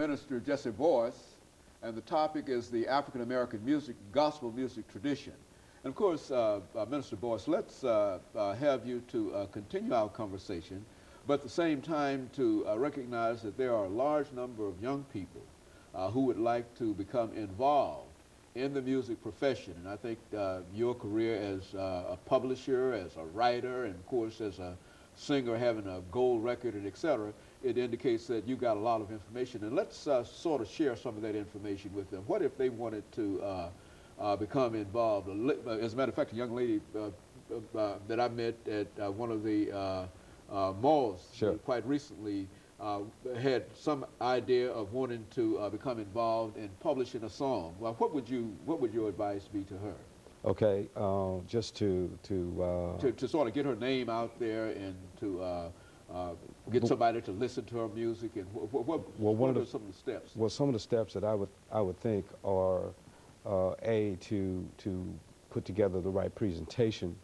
Minister JBoyce, and the topic is the African American music, gospel music tradition. And of course, Minister Boyce, let's have you to continue our conversation, but at the same time to recognize that there are a large number of young people who would like to become involved in the music profession. And I think your career as a publisher, as a writer, and of course as a singer having a gold record and etc., it indicates that you got a lot of information. And let's sort of share some of that information with them. What if they wanted to become involved? As a matter of fact, a young lady that I met at one of the malls quite recently had some idea of wanting to become involved in publishing a song. Well, what would your advice be to her? Okay, just to sort of get her name out there and to get somebody to listen to her music, and what are some of the steps? Well, some of the steps that I would think are to put together the right presentation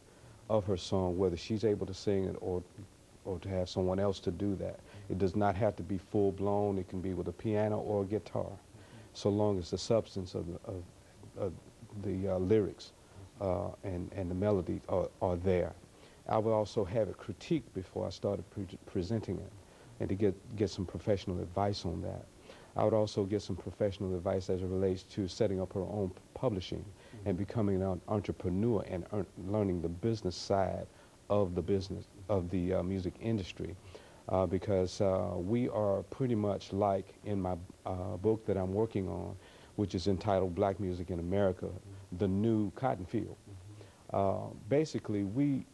of her song, whether she's able to sing it or to have someone else to do that. It does not have to be full blown. It can be with a piano or a guitar, so long as the substance of the lyrics and the melody are there. I would also have it critiqued before I started presenting it, and to get some professional advice on that. I would also get some professional advice as it relates to setting up her own publishing and becoming an entrepreneur and learning the business side of the music industry, because we are pretty much like in my book that I'm working on, which is entitled Black Music in America, the New Cotton Field. Basically, we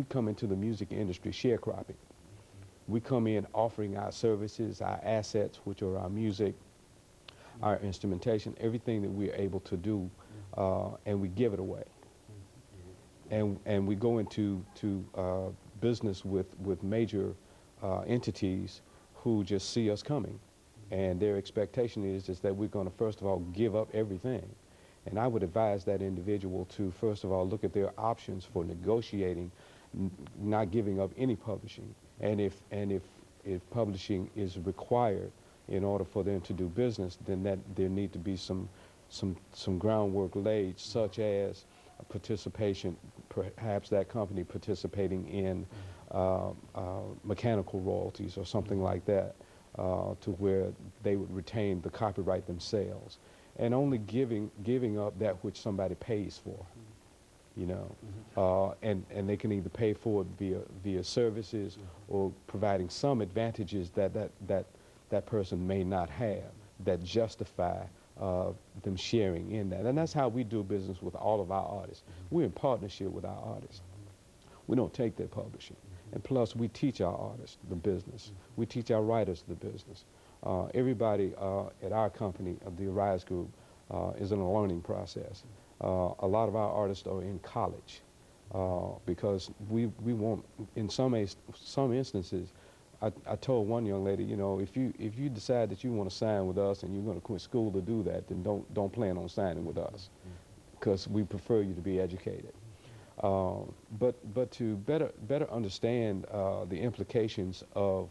come into the music industry sharecropping. We come in offering our services, our assets, which are our music, our instrumentation, everything that we're able to do, and we give it away. And we go into business with major entities who just see us coming, and their expectation is that we're going to first of all give up everything. And I would advise that individual to first of all look at their options for negotiating, not giving up any publishing. And if publishing is required in order for them to do business, then there need to be some groundwork laid, such as participation, perhaps that company participating in mechanical royalties or something like that, to where they would retain the copyright themselves, and only giving up that which somebody pays for, you know, and they can either pay for it via services or providing some advantages that person may not have that justify them sharing in that. And that's how we do business with all of our artists. We're in partnership with our artists. We don't take their publishing. And plus, we teach our artists the business. We teach our writers the business. Everybody at our company, the Arise Group, is in a learning process. A lot of our artists are in college because we want, in some instances, I told one young lady, you know, if you decide that you want to sign with us and you're going to quit school to do that, then don't plan on signing with us, because we prefer you to be educated. But to better understand the implications of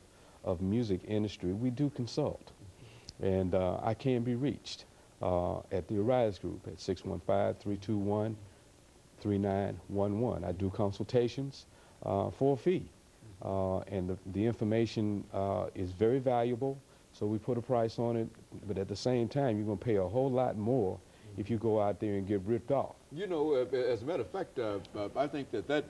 music industry, we do consult, and I can be reached at the Arise Group at 615-321-3911. I do consultations for a fee, and the information is very valuable, so we put a price on it, but at the same time you're going to pay a whole lot more if you go out there and get ripped off. You know, as a matter of fact, I think that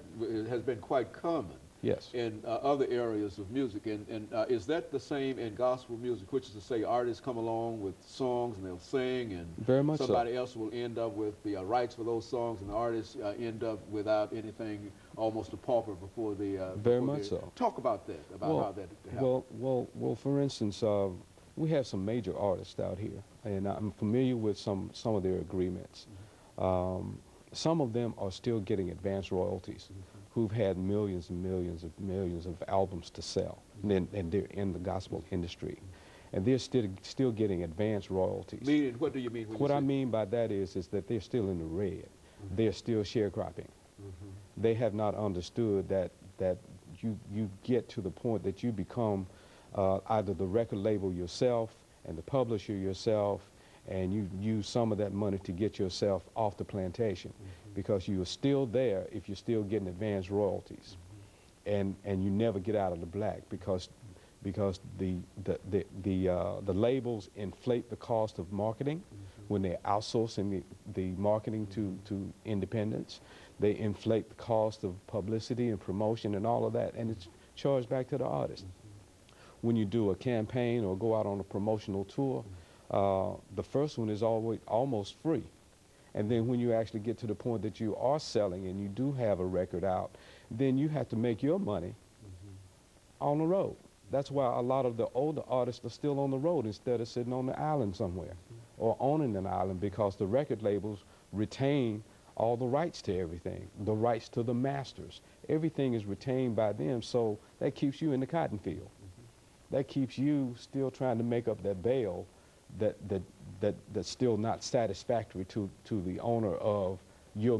has been quite common. Yes. In other areas of music, and is that the same in gospel music, which is to say artists come along with songs and they'll sing, and very much somebody else will end up with the rights for those songs, and the artists end up without anything, almost a pauper before the very much so. Talk about that, how that happens. Well, for instance, we have some major artists out here, and I'm familiar with some of their agreements. Some of them are still getting advance royalties, who've had millions and millions of albums to sell, and they're in the gospel industry, and they're still getting advance royalties. Meaning, what do you mean? What I mean by that is that they're still in the red. They're still sharecropping. They have not understood that you get to the point that you become either the record label yourself and the publisher yourself, and you use some of that money to get yourself off the plantation, because you are still there if you're still getting advanced royalties, and you never get out of the black, because the labels inflate the cost of marketing when they're outsourcing the marketing to independents. They inflate the cost of publicity and promotion and all of that, and it's charged back to the artist. When you do a campaign or go out on a promotional tour, the first one is always almost free. And then when you actually get to the point that you are selling and you do have a record out, then you have to make your money on the road. That's why a lot of the older artists are still on the road instead of sitting on the island somewhere or owning an island, because the record labels retain all the rights to everything, the rights to the masters. Everything is retained by them, so that keeps you in the cotton field. That keeps you still trying to make up that bail that's still not satisfactory to the owner of your